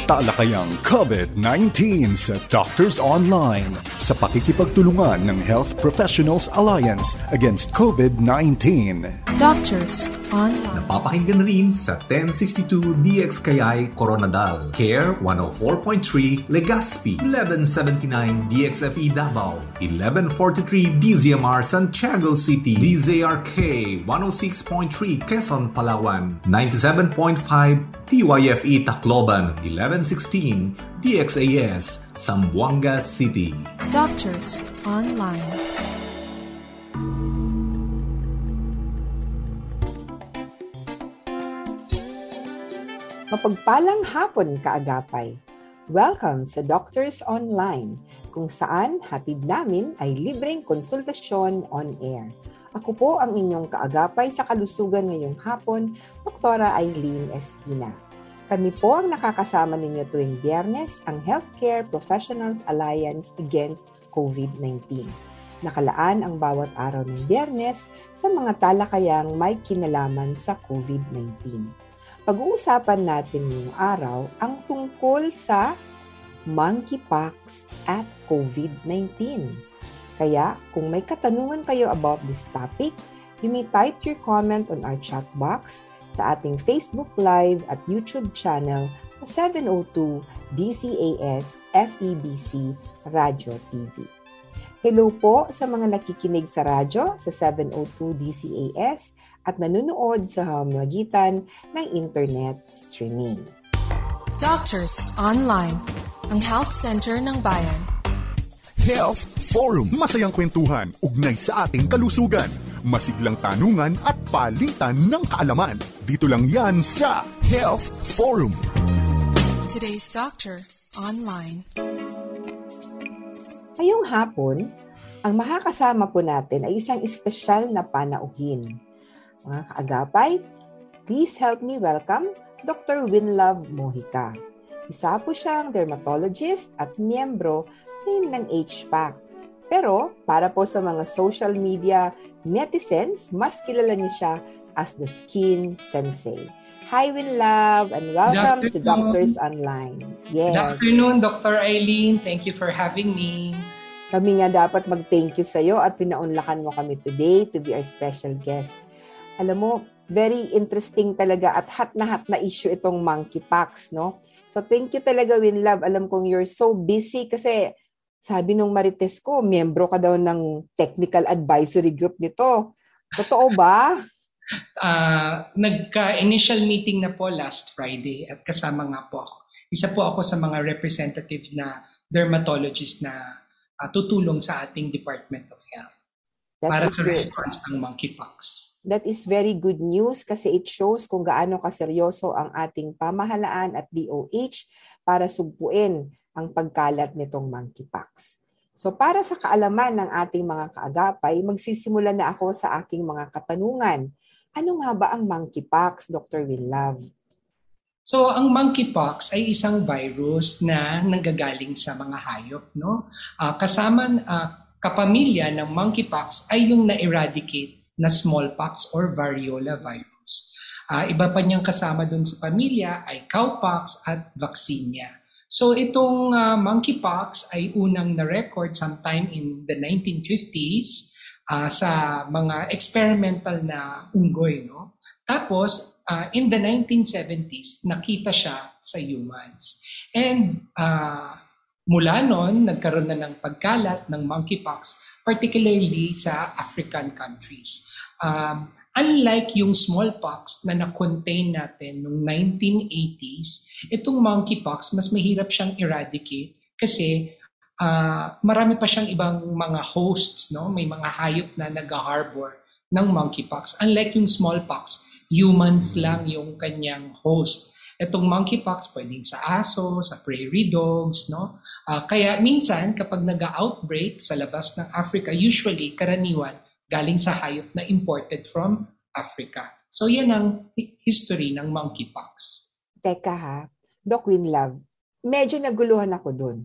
talakayang COVID-19 sa Doctors Online sa pakikipagtulungan ng Health Professionals Alliance Against COVID-19. Doctors Online. Napapakinggan rin sa 1062 DXKI Coronadal, Care 104.3 Legazpi, 1179 DXFE Davao, 1143 DZMR Santiago City, DZRK 106.3 Quezon, Palawan, 97.5 TYFE Tacloban, 1116 DXAS Zamboanga City. Doctors Online. Mapagpalang hapon, kaagapay. Welcome sa Doctors Online, kung saan hatid namin ay libreng konsultasyon on air. Ako po ang inyong kaagapay sa kalusugan ngayong hapon, Dr. Eileen Espina. Kami po ang nakakasama ninyo tuwing Biyernes, ang Healthcare Professionals Alliance Against COVID-19. Nakalaan ang bawat araw ng Biyernes sa mga talakayang may kinalaman sa COVID-19. Pag-uusapan natin ngayong araw ang tungkol sa monkeypox at COVID-19. Kaya kung may katanungan kayo about this topic, you may type your comment on our chat box sa ating Facebook Live at YouTube channel sa 702 DCAS FEBC Radio TV. Hello po sa mga nakikinig sa radyo sa 702 DCAS at nanonood sa pamamagitan ng internet streaming. Doctors Online, ang health center ng bayan. Health Forum. Masayang kwentuhan, ugnay sa ating kalusugan. Masiglang tanungan at palitan ng kaalaman. Dito lang yan sa Health Forum. Today's Doctor Online. Ngayong hapon, ang makakasama po natin ay isang espesyal na panauhin. Mga kaagapay, please help me welcome Dr. Winlove Mojica. Isa po siyang dermatologist at miyembro ng HPAC. Pero para po sa mga social media netizens, mas kilala niyo siya as the Skin Sensei. Hi, Winlove, and welcome to Doctors Online. Yes. Good afternoon, Dr. Eileen. Thank you for having me. Kami nga dapat mag-thank you sa iyo at pinaunlakan mo kami today to be our special guest. Alam mo, very interesting talaga at hot na issue itong monkeypox, no? So thank you talaga, Winlove. Alam kong you're so busy kasi sabi nung Marites ko, miyembro ka daw ng technical advisory group nito. Totoo ba? Nagka-initial meeting na po last Friday at kasama nga po ako. Isa po ako sa mga representative na dermatologist na tutulong sa ating Department of Health para sa response ng monkeypox. That is very good news kasi it shows kung gaano kaseryoso ang ating pamahalaan at DOH para sugpuin ang pagkalat nitong monkeypox. So para sa kaalaman ng ating mga kaagapay, magsisimula na ako sa aking mga katanungan. Ano nga ba ang monkeypox, Dr. Winlove? So ang monkeypox ay isang virus na nanggagaling sa mga hayop, no? Kapamilya ng monkeypox ay yung na-eradicate na smallpox or variola virus. Iba pa niyang kasama dun sa pamilya ay cowpox at vaccinia. So itong monkeypox ay unang na-record sometime in the 1950s sa mga experimental na unggoy, no? Tapos in the 1970s nakita siya sa humans. And mula noon nagkaroon na ng pagkalat ng monkeypox, particularly sa African countries. Unlike yung smallpox na na-contain natin noong 1980s, itong monkeypox mas mahirap siyang eradicate kasi marami pa siyang ibang mga hosts, no? May mga hayop na nag-harbor ng monkeypox. Unlike yung smallpox, humans lang yung kanyang host. Itong monkeypox pwedeng sa aso, sa prairie dogs, no? Kaya minsan kapag nag-outbreak sa labas ng Africa, usually karaniwan galing sa hayop na imported from Africa. So yan ang history ng monkeypox. Teka ha, Doc Winlove, medyo naguluhan ako dun.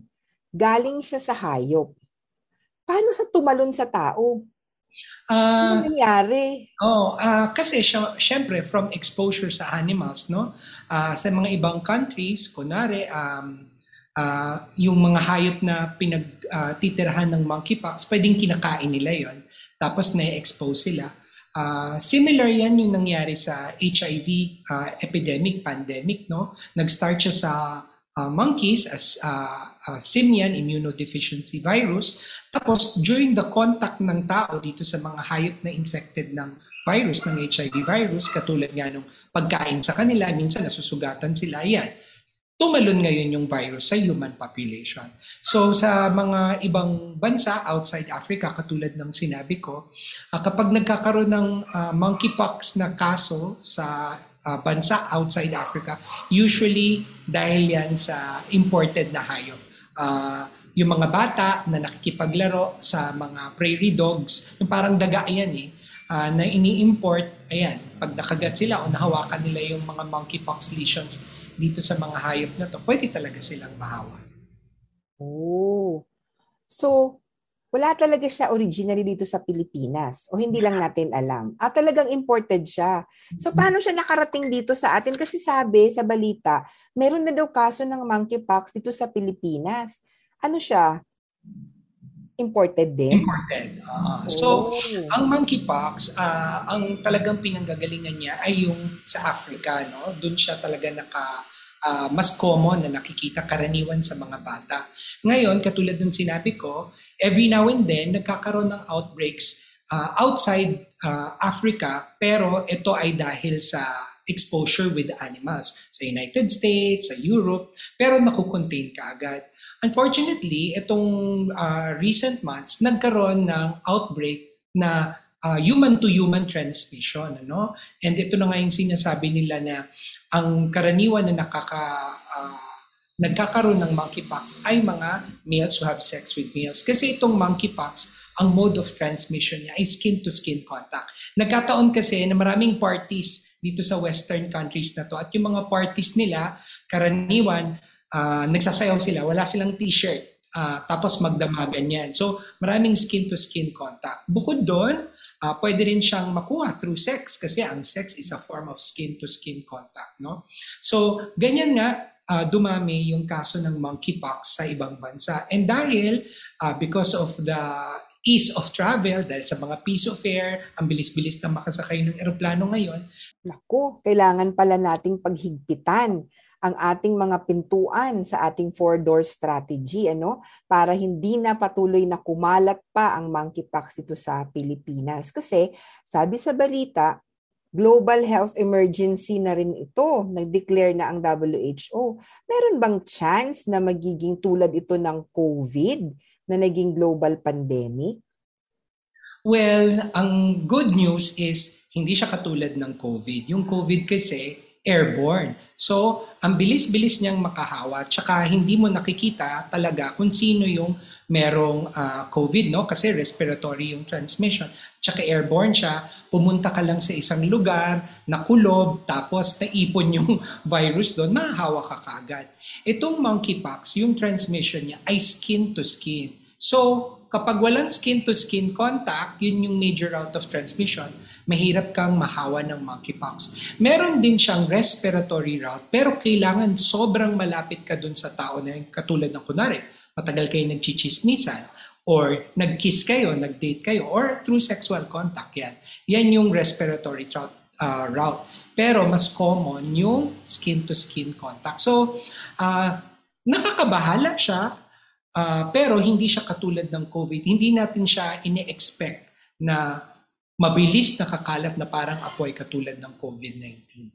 Galing siya sa hayop. Paano sa tumalon sa tao? Ano nangyari? Kasi syempre from exposure sa animals, no? Sa mga ibang countries, kunwari, yung mga hayop na pinagtitirahan ng monkeypox, pwedeng kinakain nila yon, tapos na-expose sila. Similar yan yung nangyari sa HIV epidemic, pandemic, no? Nag-start siya sa monkeys as simian immunodeficiency virus. Tapos, during the contact ng tao dito sa mga hayop na infected ng virus, ng HIV virus, katulad nga nung pagkain sa kanila, minsan nasusugatan sila, yan. Tumalon ngayon yung virus sa human population. So, sa mga ibang bansa outside Africa, katulad ng sinabi ko, kapag nagkakaroon ng monkeypox na kaso sa bansa outside Africa, usually dahil yan sa imported na hayop. Yung mga bata na nakikipaglaro sa mga prairie dogs, yung parang daga yan na ini-import, ayan, pag nakagat sila o nahawakan nila yung mga monkeypox lesions dito sa mga hayop na to, pwede talaga silang mahawa. So, wala talaga siya originally dito sa Pilipinas o hindi lang natin alam. Talagang imported siya. So, paano siya nakarating dito sa atin? Kasi sabi sa balita, meron na daw kaso ng monkeypox dito sa Pilipinas. Ano siya? Imported din? Imported. So, ang monkeypox, ang talagang pinanggagalingan niya ay yung sa Africa, no? Doon siya talaga mas common na nakikita karaniwan sa mga bata. Ngayon, katulad ng sinabi ko, every now and then, nagkakaroon ng outbreaks outside Africa, pero ito ay dahil sa exposure with animals sa United States, sa Europe, pero nakukontain ka agad. Unfortunately, itong recent months, nagkaroon ng outbreak na human-to-human transmission. Ano? And ito na nga yung sinasabi nila na ang karaniwan na nagkakaroon ng monkeypox ay mga males who have sex with males. Kasi itong monkeypox, ang mode of transmission niya ay skin-to-skin contact. Nagkataon kasi na maraming parties dito sa Western countries na to. At yung mga parties nila, karaniwan, nagsasayaw sila, wala silang t-shirt. Tapos magdamagan yan. So, maraming skin-to-skin contact. Bukod doon, pwede rin siyang makuha through sex kasi ang sex is a form of skin-to-skin contact. No? So, ganyan nga, dumami yung kaso ng monkeypox sa ibang bansa. And dahil, because of the ease of travel, dahil sa mga piso fare, ang bilis-bilis na makasakay ng eroplano ngayon. Naku, kailangan pala nating paghigpitan ang ating mga pintuan sa ating four-door strategy, para hindi na patuloy na kumalat pa ang monkeypox dito sa Pilipinas. Kasi sabi sa balita, global health emergency na rin ito, nag-declare na ang WHO. Meron bang chance na magiging tulad ito ng COVID na naging global pandemic? Well, ang good news is hindi siya katulad ng COVID. Yung COVID kasi airborne. So, ang bilis-bilis niyang makahawa, tsaka hindi mo nakikita talaga kung sino yung merong COVID, no? Kasi respiratory yung transmission. Tsaka airborne siya, pumunta ka lang sa isang lugar, nakulob, tapos naipon yung virus doon, mahahawa ka kaagad. Itong monkeypox, yung transmission niya ay skin to skin. So, kapag walang skin-to-skin contact, yun yung major route of transmission, mahirap kang mahawa ng monkeypox. Meron din siyang respiratory route, pero kailangan sobrang malapit ka dun sa tao na yun, katulad ng kunwari, matagal kayo nagchichismisan, or nag-kiss kayo, nag-date kayo, or through sexual contact yan. Yan yung respiratory route. Pero mas common yung skin-to-skin contact. So, nakakabahala siya, pero hindi siya katulad ng COVID. Hindi natin siya ine-expect na mabilis nakakalat na parang apoy katulad ng COVID-19.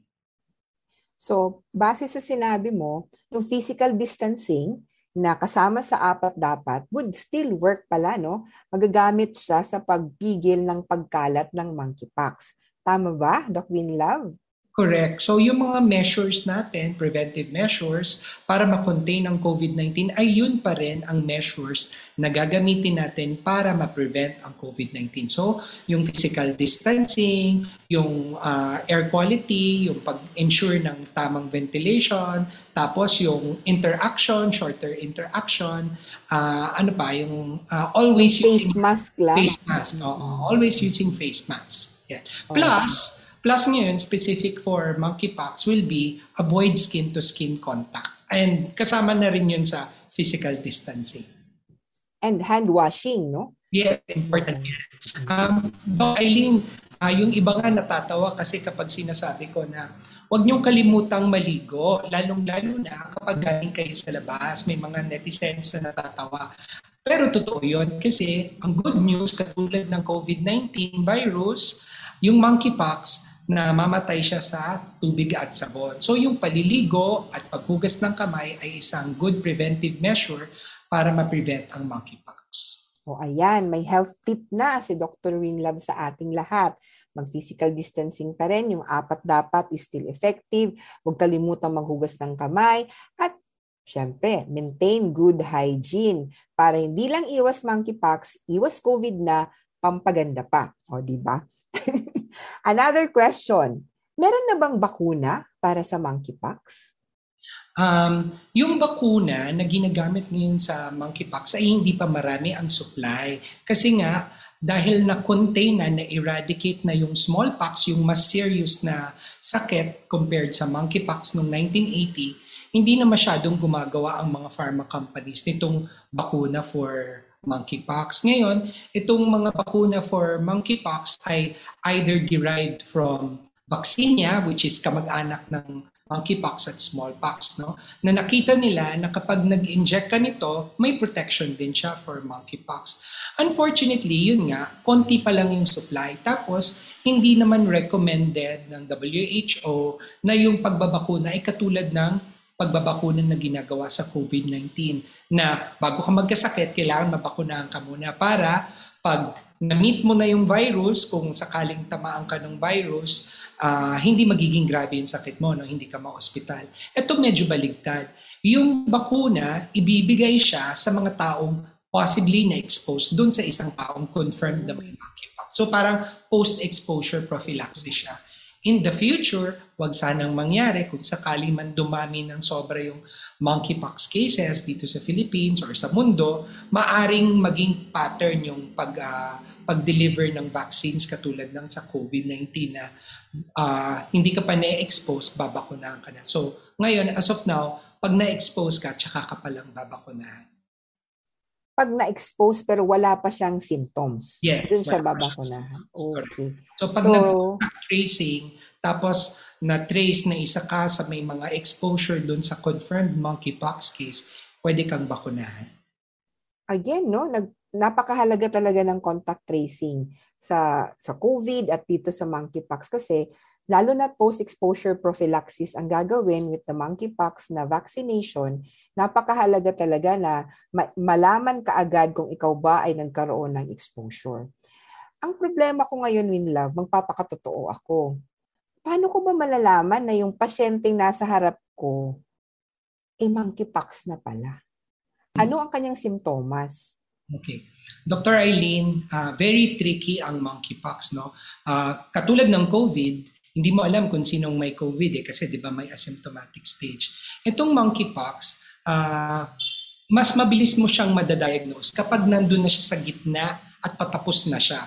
So, base sa sinabi mo, yung physical distancing na kasama sa apat dapat would still work pala, no? Magagamit siya sa pagpigil ng pagkalat ng monkeypox. Tama ba, Doc Winlove? Correct. So yung mga measures natin, preventive measures, para ma-contain ang COVID-19 ay yun pa rin ang measures na gagamitin natin para ma-prevent ang COVID-19. So yung physical distancing, yung air quality, yung pag-ensure ng tamang ventilation, tapos yung interaction, shorter interaction, yung always face using mask lang. Face mask, always using face mask. Yeah. Plus ngayon, specific for monkeypox will be avoid skin-to-skin contact. And kasama na rin yun sa physical distancing. And hand washing, no? Yes, important yan. Doc Eileen, yung iba nga natatawa kasi kapag sinasabi ko na huwag niyong kalimutang maligo, lalong-lalo na kapag galing kayo sa labas. May mga netizens na natatawa. Pero totoo yun kasi ang good news katulad ng COVID-19 virus, yung monkeypox, na mamatay siya sa tubig at sabon. So yung paliligo at paghugas ng kamay ay isang good preventive measure para ma-prevent ang monkeypox. O ayan, may health tip na si Dr. Winlove sa ating lahat. Mag-physical distancing pa rin, yung 4 dapat is still effective. Huwag kalimutang maghugas ng kamay at syempre, maintain good hygiene para hindi lang iwas monkeypox, iwas COVID na, pampaganda pa. O, di ba? Another question, meron na bang bakuna para sa monkeypox? Yung bakuna na ginagamit ngayon sa monkeypox ay hindi pa marami ang supply. Kasi nga, dahil na-contain na eradicate na yung smallpox, yung mas serious na sakit compared sa monkeypox noong 1980, hindi na masyadong gumagawa ang mga pharma companies nitong bakuna for monkeypox. Ngayon, itong mga bakuna for monkeypox ay either derived from vaccinia, which is kamag-anak ng monkeypox at smallpox, no? Na nakita nila na kapag nag-inject ka nito, may protection din siya for monkeypox. Unfortunately, yun nga, konti pa lang yung supply. Tapos, hindi naman recommended ng WHO na yung pagbabakuna ay katulad ng pagbabakuna na ginagawa sa COVID-19 na bago ka magkasakit, kailangan mabakunahan ka muna para pag na-meet mo na yung virus, kung sakaling tamaan ka ng virus, hindi magiging grabe yung sakit mo, no? Hindi ka ma-hospital. Ito medyo baligtad. Yung bakuna, ibibigay siya sa mga taong possibly na-expose dun sa isang taong confirmed na may monkeypox. So parang post-exposure prophylaxis siya. In the future, wag sanang mangyari kung sakali man dumami ng sobra yung monkeypox cases dito sa Philippines or sa mundo, maaring maging pattern yung pag-deliver ng vaccines katulad ng sa COVID-19 na hindi ka pa na-expose, babakunahan ka na. So ngayon, as of now, pag na-expose ka, tsaka ka palang babakunahan. Pag na-expose pero wala pa siyang symptoms, doon siya babakunahan. Okay. So pag nag-tracing, tapos na-trace na isa ka sa may mga exposure doon sa confirmed monkeypox case, pwede kang bakunahan. Again, no, napakahalaga talaga ng contact tracing sa COVID at dito sa monkeypox kasi lalo na post-exposure prophylaxis ang gagawin with the monkeypox na vaccination, napakahalaga talaga na malaman kaagad kung ikaw ba ay nagkaroon ng exposure. Ang problema ko ngayon, Winlove, magpapakatotoo ako. Paano ko ba malalaman na yung pasyenteng nasa harap ko ay monkeypox na pala? Ano ang kanyang simptomas? Okay. Dr. Eileen, very tricky ang monkeypox, no? Katulad ng COVID, hindi mo alam kung sinong may COVID kasi 'di ba may asymptomatic stage. Itong monkeypox, mas mabilis mo siyang madadiagnose kapag nandun na siya sa gitna at patapos na siya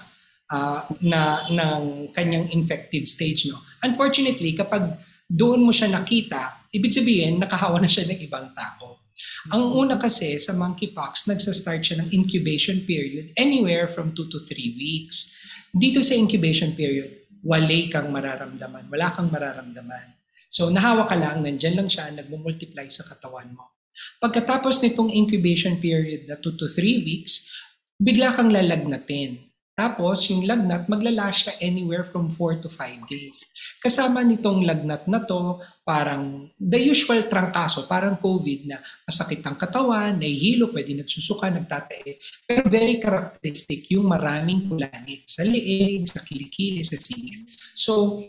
ng kanyang infective stage, no. Unfortunately, kapag doon mo siya nakita, ibig sabihin nakahawa na siya ng ibang tao. Ang una kasi sa monkeypox, nagsa-start siya ng incubation period anywhere from 2 to 3 weeks. Dito sa incubation period, wala kang mararamdaman. So nahawa ka lang, nandyan lang siya, nagmumultiply sa katawan mo. Pagkatapos nitong incubation period na 2 to 3 weeks, bigla kang lalagnatin. Tapos yung lagnat, maglala siya anywhere from 4 to 5 days. Kasama nitong lagnat na to, parang the usual trangkaso, parang COVID na masakit ang katawan, nahihilo, pwede nagsusuka, nagtatae. Pero very characteristic yung maraming kulanit sa leeg, sa kilikili, sa singit. So,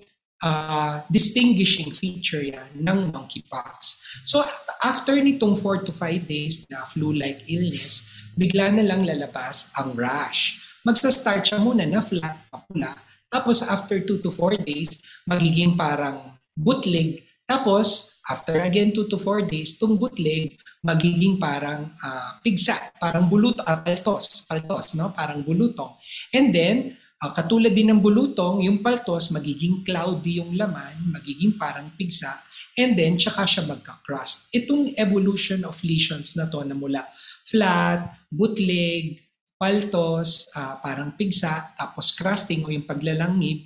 distinguishing feature yan ng monkeypox. So after nitong 4 to 5 days na flu-like illness, bigla na lang lalabas ang rash. Magsa-start siya muna na flat, papula. Tapos after 2 to 4 days, magiging parang bootleg. Tapos after again 2 to 4 days, itong bootleg magiging parang pigsa, parang paltos, no? Parang bulutong. And then, katulad din ng bulutong, yung paltos, magiging cloudy yung laman, magiging parang pigsa, and then tsaka siya magka-crust. Itong evolution of lesions na to na mula flat, bootleg, paltos, parang pigsa, tapos crusting o yung paglalangib,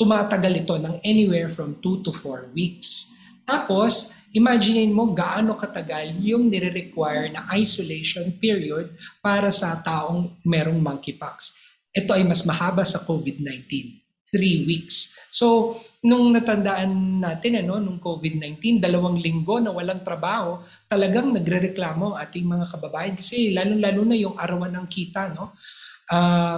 tumatagal ito ng anywhere from 2 to 4 weeks. Tapos, imagine mo gaano katagal yung nire-require na isolation period para sa taong merong monkeypox. Ito ay mas mahaba sa COVID-19, 3 weeks. So, nung natandaan natin, nung COVID-19, 2 linggo na walang trabaho, talagang nagrereklamo ang ating mga kababayan kasi lalo-lalo na yung arawan ng kita, no?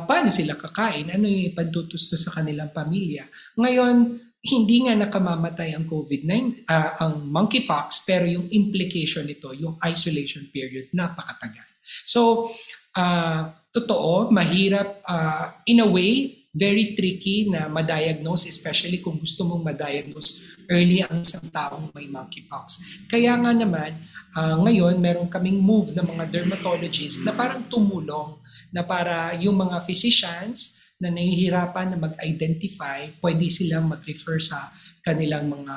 Paano sila kakain? Ano yung pantutusto sa kanilang pamilya? Ngayon, hindi nga nakamamatay ang COVID-19, ang monkeypox, pero yung implication nito, yung isolation period, napakatagal. So, totoo, mahirap, in a way, very tricky na ma-diagnose, especially kung gusto mong ma-diagnose early ang isang taong may monkeypox. Kaya nga naman, ngayon, meron kaming move ng mga dermatologists na parang tumulong na para yung mga physicians na nahihirapan na mag-identify, pwede silang mag-refer sa kanilang mga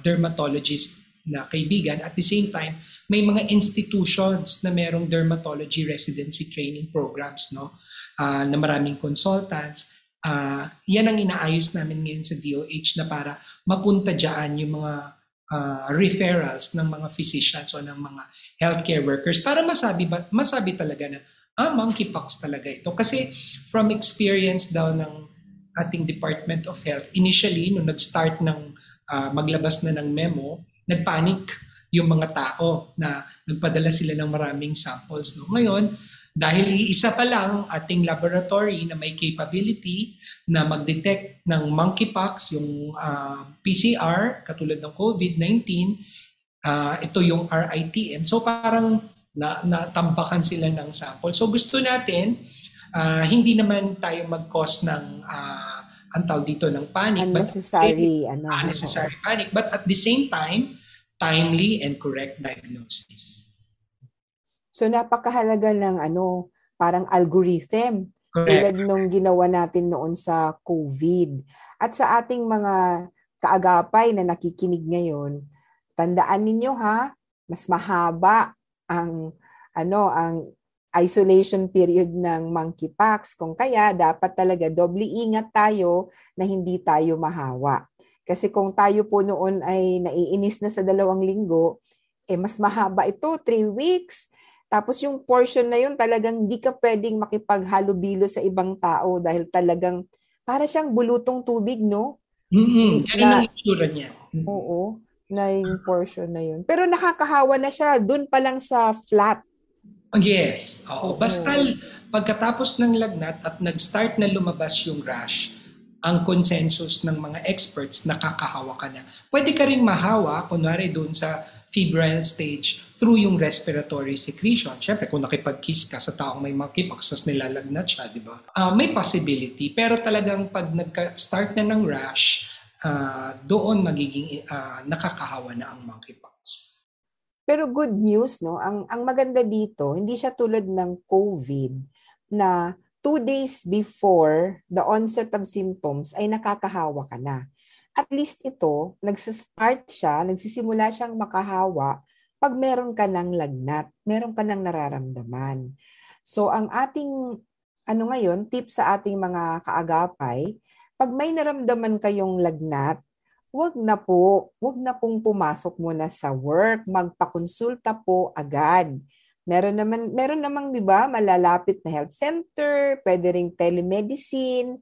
dermatologist na kaibigan. At the same time, may mga institutions na merong dermatology residency training programs, no? Na maraming consultants. Yan ang inaayos namin ngayon sa DOH na para mapunta dyan yung mga referrals ng mga physicians o ng mga healthcare workers para masabi talaga na monkeypox talaga ito. Kasi from experience daw ng ating Department of Health, initially, nung nag-start ng maglabas na ng memo, nagpanic yung mga tao na nagpadala sila ng maraming samples. No? Ngayon, dahil isa pa lang ating laboratory na may capability na mag-detect ng monkeypox, yung PCR, katulad ng COVID-19, ito yung RITM. So parang natambakan sila ng sample. So gusto natin, hindi naman tayo mag-cause ng dito ng panic. Unnecessary panic. But at the same time, timely and correct diagnosis. So napakahalaga ng parang algorithm. Tulad nung ginawa natin noon sa COVID. At sa ating mga kaagapay na nakikinig ngayon, tandaan ninyo mas mahaba ang isolation period ng monkeypox. Kung kaya, dapat talaga doble ingat tayo na hindi tayo mahawa. Kasi kung tayo po noon ay naiinis na sa 2 linggo, mas mahaba ito, 3 weeks. Tapos yung portion na yun, talagang di ka pwedeng makipaghalubilo sa ibang tao dahil talagang para siyang bulutong tubig, no? Yan ang itsura niya. Oo. Na yung portion na yun. Pero nakakahawa na siya dun pa lang sa flat. Yes. Oo. Basta pagkatapos ng lagnat at nag-start na lumabas yung rash, ang consensus ng mga experts, nakakahawa ka na. Pwede ka rin mahawa, kunwari dun sa febrile stage, through yung respiratory secretion. Siyempre, kung nakipag-kiss ka sa taong may monkeypox, tas nilalagnat siya, di ba? May possibility. Pero talagang pag nag-start na ng rash, doon magiging nakakahawa na ang monkeypox. Pero good news, no? Ang maganda dito, hindi siya tulad ng COVID na 2 days before the onset of symptoms ay nakakahawa ka na. At least ito, nagsisimula siyang makahawa pag meron ka ng lagnat, meron ka ng nararamdaman. So ang ating ngayon, tip sa ating mga kaagapay, pag may naramdaman kayong lagnat, wag na pong pumasok muna sa work, magpakonsulta po agad. Meron namang 'di ba, malalapit na health center, pwede ring telemedicine.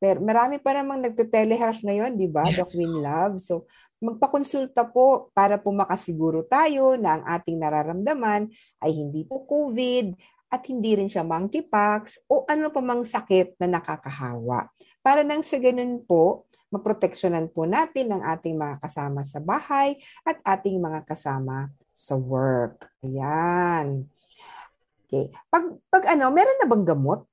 Pero marami pa namang nagte-telehealth ngayon, 'di ba, Doc Winlove? So magpakonsulta po para po makasiguro tayo na ang ating nararamdaman ay hindi po COVID at hindi rin siya monkeypox o ano pa mang sakit na nakakahawa. Para nang sa ganun po, maproteksyonan po natin ang ating mga kasama sa bahay at ating mga kasama sa work. Ayan. Okay. Pag meron na bang gamot?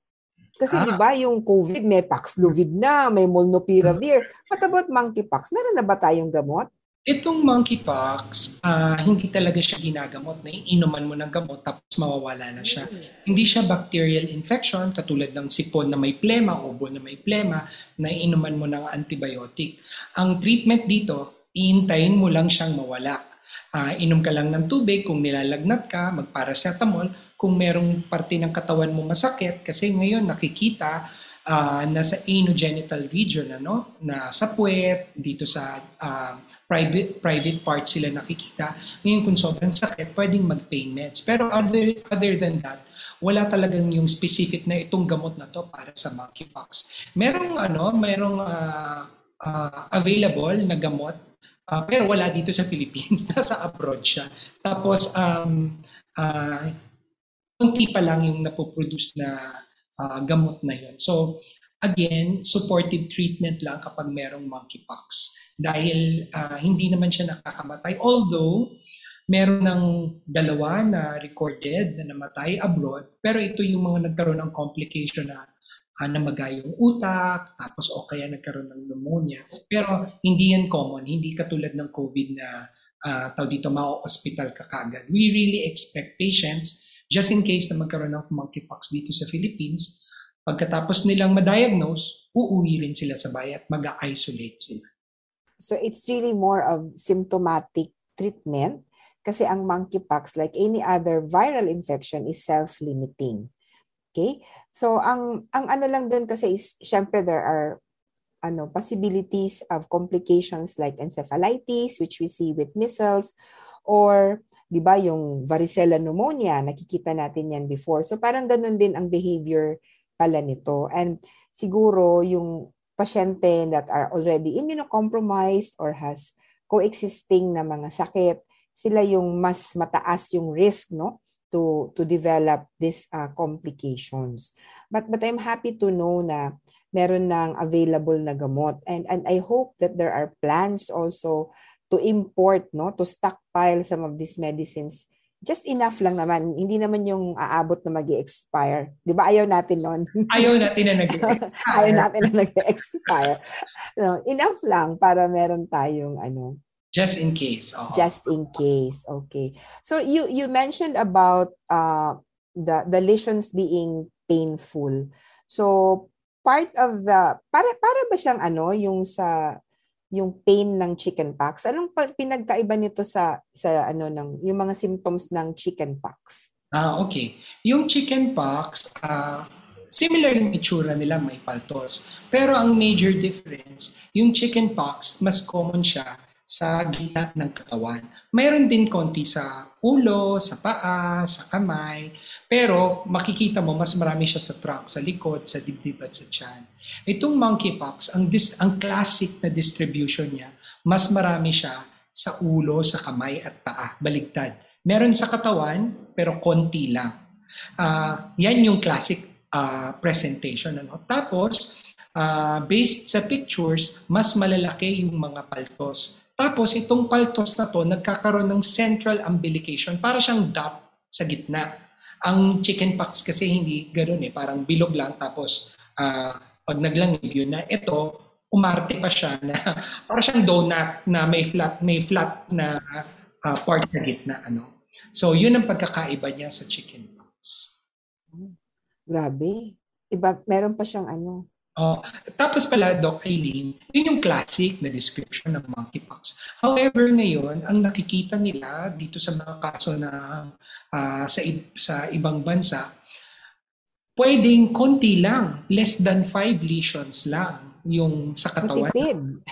Kasi di ba yung COVID, may Paxlovid na, may Molnupiravir. What about monkeypox? Meron na ba tayong gamot? Itong monkeypox, hindi talaga siya ginagamot na inuman mo ng gamot tapos mawawala na siya. Hindi siya bacterial infection katulad ng sipon na may plema, ubo na may plema, na inuman mo ng antibiotic. Ang treatment dito, iintayin mo lang siyang mawala. Inom ka lang ng tubig, kung nilalagnat ka, magparacetamol. Kung merong parte ng katawan mo masakit, kasi ngayon nakikita nasa anogenital region, na sa puwet, dito sa private parts sila nakikita. Ngayon kung sobrang sakit, pwedeng mag-pain meds. Pero other than that, wala talagang yung specific na itong gamot na to para sa monkeypox. Merong available na gamot, pero wala dito sa Philippines, nasa abroad siya. Tapos konti pa lang yung napoproduce na gamot na yun. So, again, supportive treatment lang kapag merong monkeypox. Dahil hindi naman siya nakakamatay. Although, meron ng 2 na recorded na namatay abroad, pero ito yung mga nagkaroon ng complication na namaga yung utak, tapos o kaya nagkaroon ng pneumonia. Pero hindi yan common, hindi katulad ng COVID na dito ma-hospital ka kagad. We really expect patients, just in case na magkaroon ng monkeypox dito sa Philippines, pagkatapos nilang ma-diagnose, uuwi rin sila sa bahay at mag-isolate sila. So it's really more of symptomatic treatment kasi ang monkeypox, like any other viral infection, is self-limiting. Okay? So ang ano lang din kasi is, syempre there are possibilities of complications like encephalitis, which we see with measles, or di ba yung varicella pneumonia, nakikita natin yan before. So parang ganun din ang behavior pala nito. And siguro yung pasyente that are already immunocompromised or has coexisting na mga sakit, sila yung mas mataas yung risk, no, to develop these complications. But I'm happy to know na meron ng available na gamot, and I hope that there are plans also to import, no, to stockpile some of these medicines. Just enough lang naman, hindi naman yung aabot na magi-expire. 'Di ba ayaw natin noon? Ayaw natin na nag-expire. Ayaw natin na nag-expire. No, enough lang para meron tayong just in case. Just in case. Okay. So you mentioned about the lesions being painful. So part of the para ba siyang yung pain ng chickenpox? Anong pinagkaiba nito sa yung mga symptoms ng chickenpox? Okay. Yung chickenpox, similar yung itsura nila, may paltos. Pero ang major difference, yung chickenpox, mas common siya sa gitna ng katawan. Mayroon din konti sa ulo, sa paa, sa kamay, pero makikita mo mas marami siya sa trunk, sa likod, sa dibdib at sa tiyan. Itong monkeypox, ang classic na distribution niya, mas marami siya sa ulo, sa kamay at paa, baligtad. Meron sa katawan, pero konti lang. Yan yung classic presentation. Tapos, based sa pictures, mas malalaki yung mga paltos. Tapos, itong paltos na to, nagkakaroon ng central umbilication, para siyang dot sa gitna. Ang chickenpox kasi hindi ganoon parang bilog lang, tapos pag naglangib yun na, ito, umarte pa siya na para siyang donut na may flat na part sa gitna. So, yun ang pagkakaiba niya sa chickenpox. Grabe. Iba, meron pa siyang Tapos pala, Doc Eileen, yun yung classic na description ng monkeypox. However, ngayon, ang nakikita nila dito sa mga kaso na sa ibang bansa, pwedeng konti lang, less than 5 lesions lang yung sa katawan.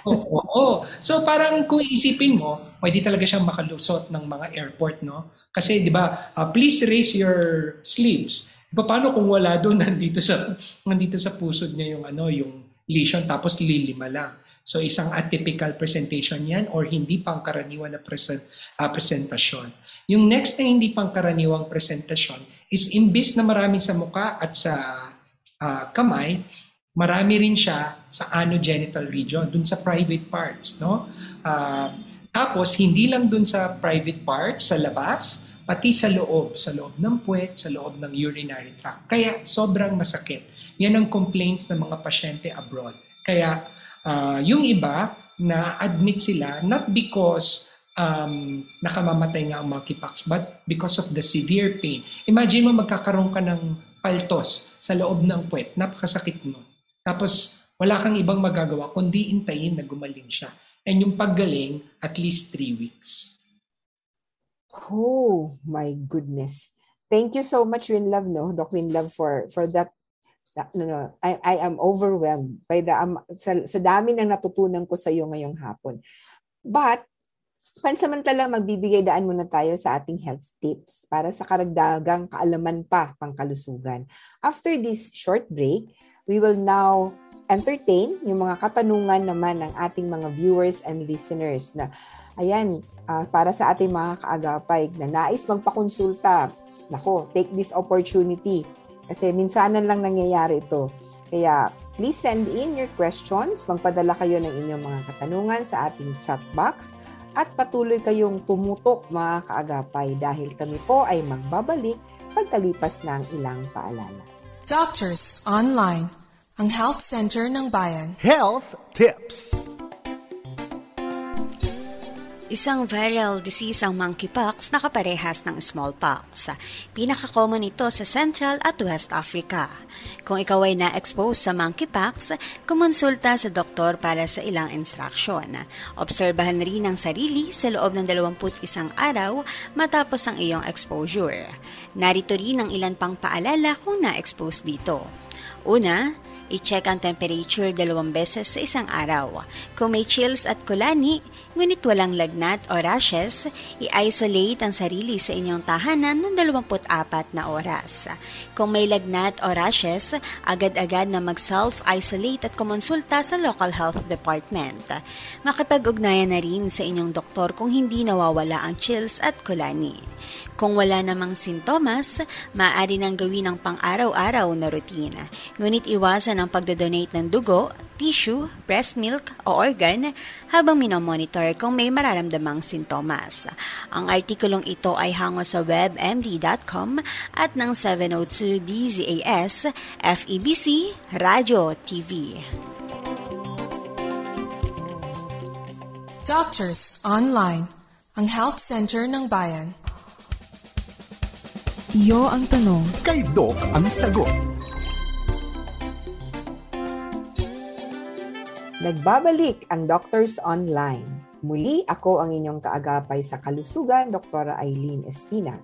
Oo. So parang kung isipin mo, pwede talaga siyang makalusot ng mga airport, no? Kasi 'di ba, please raise your sleeves. Paano kung wala doon nandito sa pusod niya yung lesion tapos lilima lang. So isang atypical presentation 'yan or hindi pangkaraniwan na presentasyon. Yung next na hindi pangkaraniwang presentasyon is imbis na marami sa mukha at sa kamay, marami rin siya sa anogenital region, dun sa private parts, no? Tapos, hindi lang dun sa private parts, sa labas, pati sa loob ng puwet, sa loob ng urinary tract. Kaya sobrang masakit. Yan ang complaints ng mga pasyente abroad. Kaya yung iba, na-admit sila, not because nakamamatay nga ang monkeypox, but because of the severe pain. Imagine mo magkakaroon ka ng paltos sa loob ng puwet, napakasakit mo. Tapos, wala kang ibang magagawa kundi intayin na gumaling siya. And yung paggaling, at least 3 weeks. Oh, my goodness. Thank you so much, Winlove, no? Doc Winlove, for that. No. I am overwhelmed by sa dami ng natutunan ko sa iyo ngayong hapon. But, pansamantala, magbibigay daan muna tayo sa ating health tips para sa karagdagang kaalaman pa pangkalusugan. After this short break, we will now entertain yung mga katanungan naman ng ating mga viewers and listeners na ayan, para sa ating mga kaagapay na nais magpakonsulta. Nako, take this opportunity kasi minsanan lang nangyayari ito. Kaya please send in your questions, magpadala kayo ng inyong mga katanungan sa ating chat box at patuloy kayong tumutok mga kaagapay dahil kami po ay magbabalik pagkalipas ng ilang paalala. Doctors Online, ang Health Center ng Bayan. Health Tips. Isang viral disease ang monkeypox na kaparehas ng smallpox. Pinaka-common ito sa Central at West Africa. Kung ikaw ay na-expose sa monkeypox, kumonsulta sa doktor para sa ilang instruction. Obserbahan rin ang sarili sa loob ng 21 araw matapos ang iyong exposure. Narito rin ang ilan pang paalala kung na-expose dito. Una, i-check ang temperature 2 beses sa isang araw. Kung may chills at kulani, ngunit walang lagnat o rashes, i-isolate ang sarili sa inyong tahanan ng 24 na oras. Kung may lagnat o rashes, agad-agad na mag-self-isolate at kumonsulta sa local health department. Makipag-ugnayan na rin sa inyong doktor kung hindi nawawala ang chills at kulani. Kung wala namang sintomas, maaari nang gawin ang pang-araw-araw na routine. Ngunit iwasan ang pagdodonate ng dugo, tissue, breast milk o organ habang minomonitor kung may mararamdamang sintomas. Ang artikulong ito ay hango sa webmd.com at ng 702 DZAS, FEBC, Radyo TV. Doctors Online, ang Health Center ng Bayan. Iyo ang tanong. Kay Doc ang sagot. Nagbabalik ang Doctors Online. Muli ako ang inyong kaagapay sa kalusugan, Dr. Eileen Espina.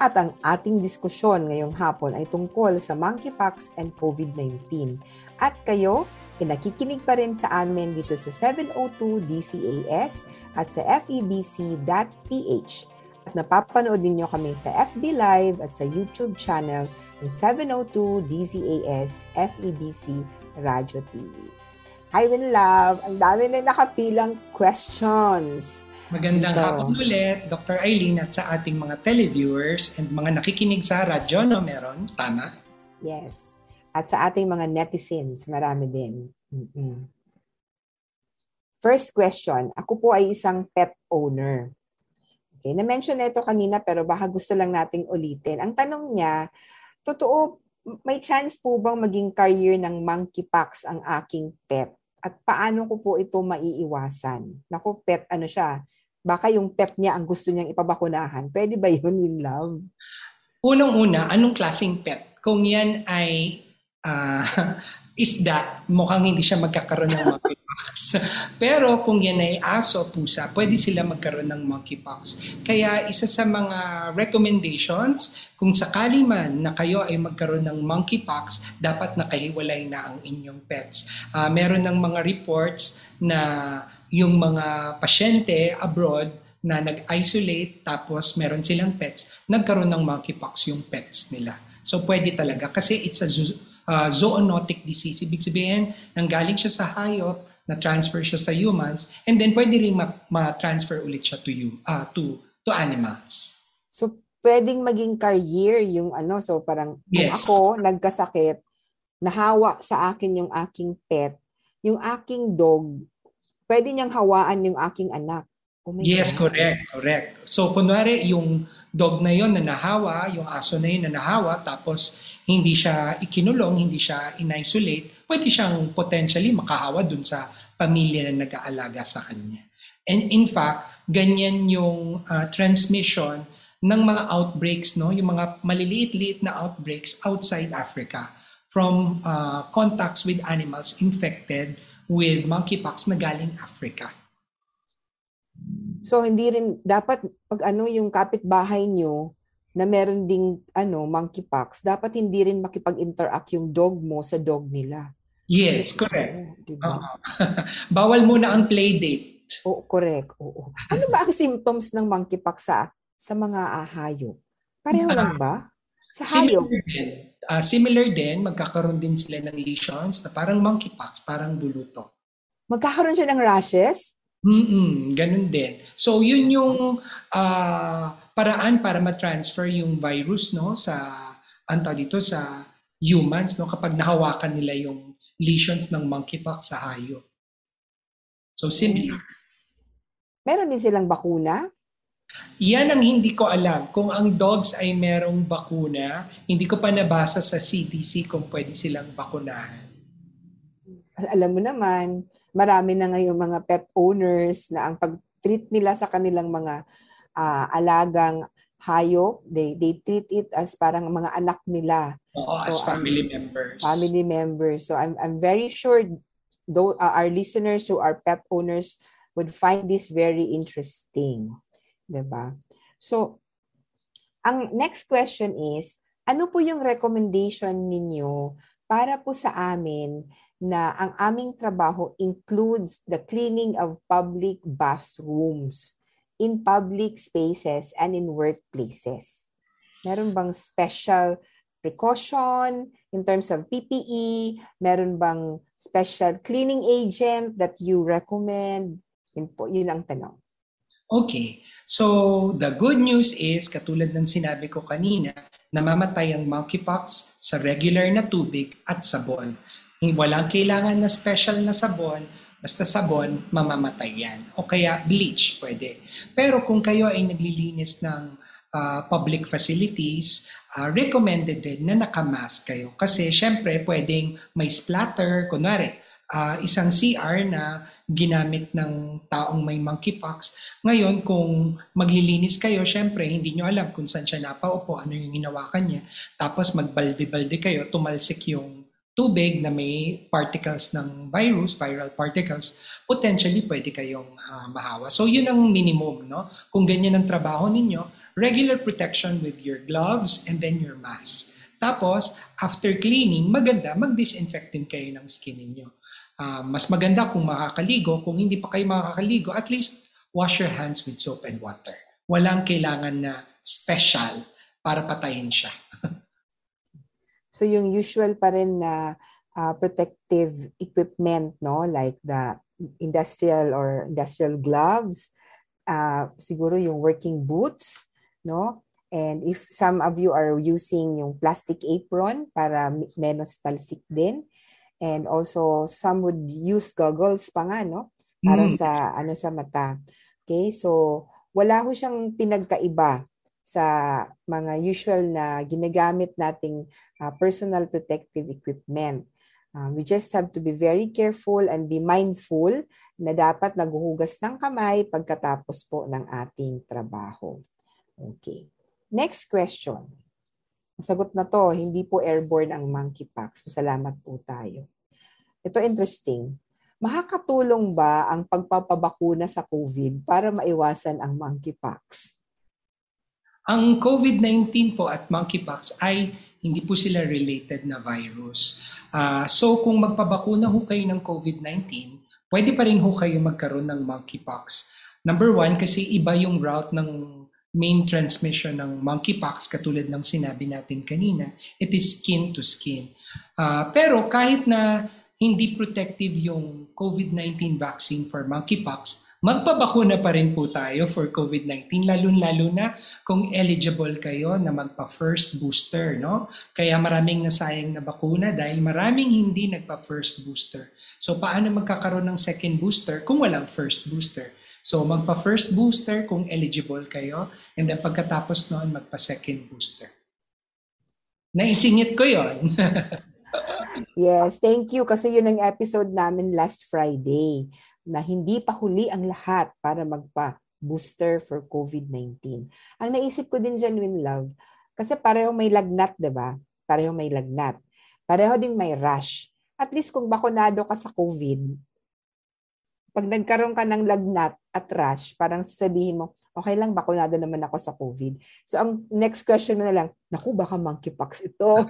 At ang ating diskusyon ngayong hapon ay tungkol sa monkeypox and COVID-19. At kayo, nakikinig pa rin sa amin dito sa 702 DCAS at sa FEBC.ph. At napapanood ninyo kami sa FB Live at sa YouTube channel ng 702 DZAS FEBC Radyo TV. Hi, Winlove! Ang dami na nakapilang questions. Magandang hapon ulit, Dr. Eileen, at sa ating mga televiewers and mga nakikinig sa radyo, no? Meron? Tama? Yes. At sa ating mga netizens, marami din. First question. Ako po ay isang pet owner. Okay, na-mention na ito kanina pero baka gusto lang nating ulitin. Ang tanong niya, totoo, may chance po bang maging carrier ng monkeypox ang aking pet? At paano ko po ito maiiwasan? Naku, pet, ano siya? Baka yung pet niya ang gusto niyang ipabakunahan. Pwede ba yun, Winlove? Unang-una, anong klaseng pet? Kung yan ay isda, mukhang hindi siya magkakaroon ng monkeypox. Pero kung yan ay aso, pusa, pwede sila magkaroon ng monkeypox. Kaya isa sa mga recommendations, kung sakali man na kayo ay magkaroon ng monkeypox, dapat nakahiwalay na ang inyong pets. Meron ng mga reports na yung mga pasyente abroad na nag-isolate tapos meron silang pets, nagkaroon ng monkeypox yung pets nila. So pwede talaga kasi it's a zoonotic disease. Ibig sabihin, nanggaling siya sa hayop, na-transfer siya sa humans, and then pwede rin ma-transfer ulit siya to animals. So, pwedeng maging carrier yung so parang yes. Kung ako nagkasakit, nahawa sa akin yung aking pet, yung aking dog, pwede niyang hawaan yung aking anak. Oh my Yes, God. correct. So, kunwari, yung dog na yon na nahawa, yung aso na yun na nahawa, tapos hindi siya ikinulong, hindi siya in-isolate, pwede siyang potentially makahawa dun sa pamilya na nag-aalaga sa kanya. And in fact, ganyan yung transmission ng mga outbreaks, no? Yung mga maliliit-liit na outbreaks outside Africa from contacts with animals infected with monkeypox na galing Africa. So hindi rin dapat pag yung kapitbahay nyo na meron ding monkeypox, dapat hindi rin makipag-interact yung dog mo sa dog nila. Yes, correct. Diba? Bawal muna ang play date. Oo, correct. Oo. Ano ba ang symptoms ng monkeypox sa mga hayop? Pareho lang ba? Sa hayop? Similar din, magkakaroon din sila ng lesions na parang monkeypox, parang buluto. Magkakaroon siya ng rashes? Ganun din. So yun yung paraan para ma-transfer yung virus, no, sa sa humans, no, kapag nahawakan nila yung lesions ng monkeypox sa hayop. So similar. Meron din silang bakuna? Yan ang hindi ko alam. Kung ang dogs ay merong bakuna, hindi ko pa nabasa sa CDC kung pwede silang bakunahan. Alam mo naman, marami na ngayon mga pet owners na ang pag-treat nila sa kanilang mga alagang hayop, they treat it as parang mga anak nila. Oo, as family members. Family members. So I'm very sure though our listeners who are pet owners would find this very interesting. Diba? So, ang next question is, ano po yung recommendation ninyo para po sa amin na ang aming trabaho includes the cleaning of public bathrooms in public spaces and in workplaces? Meron bang special precaution in terms of PPE? Meron bang special cleaning agent that you recommend? Yun ang tanong. Okay. So, the good news is, katulad ng sinabi ko kanina, namamatay ang monkeypox sa regular na tubig at sabon. Walang kailangan na special na sabon, basta sabon, mamamatay yan. O kaya bleach, pwede. Pero kung kayo ay naglilinis ng public facilities, recommended din na nakamask kayo. Kasi syempre, pwedeng may splatter, kunwari, isang CR na ginamit ng taong may monkeypox. Ngayon, kung maglilinis kayo, syempre, hindi nyo alam kung saan siya napaupo, ano yung hinawakan niya. Tapos magbalde-balde kayo, tumalsik yung tubig na may particles ng virus, viral particles, potentially pwede kayong mahawa. So yun ang minimum, no? Kung ganyan ang trabaho ninyo, regular protection with your gloves and then your mask. Tapos, after cleaning, maganda, mag-disinfect din kayo ng skin ninyo. Mas maganda kung makakaligo. Kung hindi pa kayo makakaligo, at least wash your hands with soap and water. Walang kailangan na special para patayin siya. So yung usual pa rin na protective equipment, no, like the industrial gloves, siguro yung working boots, no? And if some of you are using yung plastic apron para menos talsik din. And also, some would use goggles pa nga, no? Para sa mata. Okay, so wala ho siyang pinagkaiba sa mga usual na ginagamit nating personal protective equipment. We just have to be very careful and be mindful na dapat naghuhugas ng kamay pagkatapos po ng ating trabaho. Okay. Next question. Sagot na to, hindi po airborne ang monkeypox. Salamat po tayo. Ito interesting. Makakatulong ba ang pagpapabakuna sa COVID para maiwasan ang monkeypox? Ang COVID-19 po at monkeypox ay hindi po sila related na virus. So kung magpabakuna ho kayo ng COVID-19, pwede pa rin ho kayo magkaroon ng monkeypox. Number one, kasi iba yung route ng main transmission ng monkeypox, katulad ng sinabi natin kanina, it is skin to skin. Pero kahit na hindi protective yung COVID-19 vaccine for monkeypox, magpabakuna pa rin po tayo for COVID-19, lalo-lalo na kung eligible kayo na magpa-first booster, no? Kaya maraming nasayang na bakuna dahil maraming hindi nagpa-first booster. So paano magkakaroon ng second booster kung walang first booster? So magpa-first booster kung eligible kayo, and then pagkatapos noon magpa-second booster. Naisingit ko yon. Yes, thank you. Kasi yun ang episode namin last Friday na hindi pa huli ang lahat para magpa-booster for COVID-19. Ang naisip ko din dyan, Winlove, kasi pareho may lagnat, diba? Pareho may lagnat. Pareho din may rash. At least kung bakunado ka sa COVID, pag nagkaroon ka ng lagnat at rash, parang sabihin mo, okay lang, bakunado naman ako sa COVID. So, ang next question mo na lang, naku, baka monkeypox ito.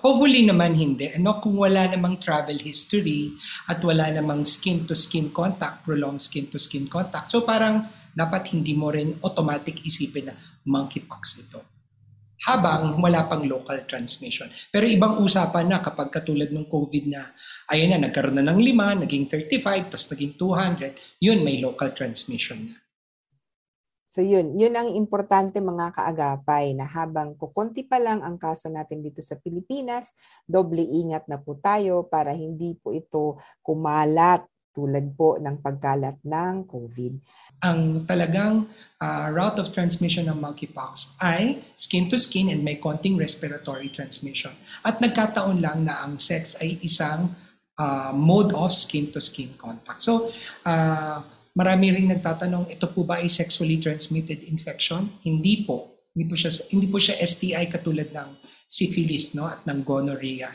Hopefully naman hindi. Kung wala namang travel history at wala namang skin-to-skin contact, prolonged skin-to-skin contact. So, parang dapat hindi mo rin automatic isipin na monkeypox ito. Habang wala pang local transmission. Pero ibang usapan na kapag katulad ng COVID na, ayun na, nagkaroon na ng 5, naging 35, tapos naging 200, yun may local transmission na. So yun ang importante mga kaagapay na habang kukunti pa lang ang kaso natin dito sa Pilipinas, doble ingat na po tayo para hindi po ito kumalat tulad po ng pagkalat ng COVID. Ang talagang route of transmission ng monkeypox ay skin to skin and may konting respiratory transmission. At nagkataon lang na ang sex ay isang mode of skin to skin contact. So, marami ring nagtatanong, ito po ba ay sexually transmitted infection? Hindi po. Hindi po siya STI katulad ng syphilis, no, at ng gonorrhea.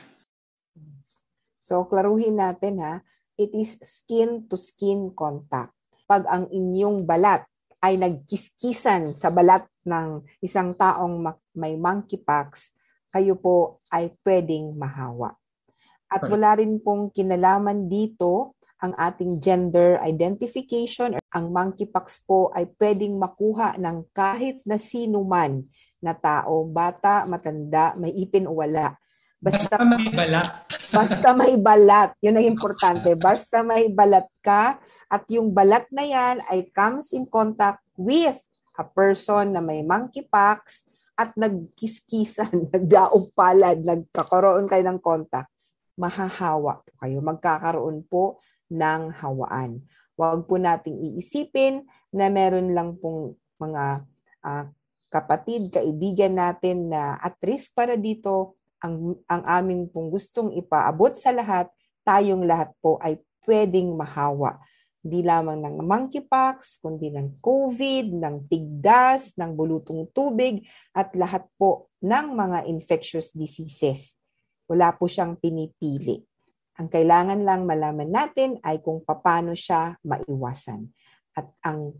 So, klaruhin natin ha, it is skin-to-skin contact. Pag ang inyong balat ay nagkiskisan sa balat ng isang taong may monkeypox, kayo po ay pwedeng mahawa. At wala rin pong kinalaman dito ang ating gender identification. Ang monkeypox po ay pwedeng makuha ng kahit na sino man na tao, bata, matanda, may ipin o wala. Basta may balat. Basta may balat. Yun ang importante. Basta may balat ka at yung balat na yan ay comes in contact with a person na may monkeypox at nagkiskisan, nagdaog palad, nagkakaroon kayo ng contact, mahahawa po kayo. Magkakaroon po ng hawaan. Huwag po nating iisipin na meron lang pong mga kapatid, kaibigan natin na at risk para dito. Ang amin pong gustong ipaabot sa lahat, tayong lahat po ay pwedeng mahawa. Hindi lamang ng monkeypox, kundi ng COVID, ng tigdas, ng bulutong tubig, at lahat po ng mga infectious diseases. Wala po siyang pinipili. Ang kailangan lang malaman natin ay kung paano siya maiwasan. At ang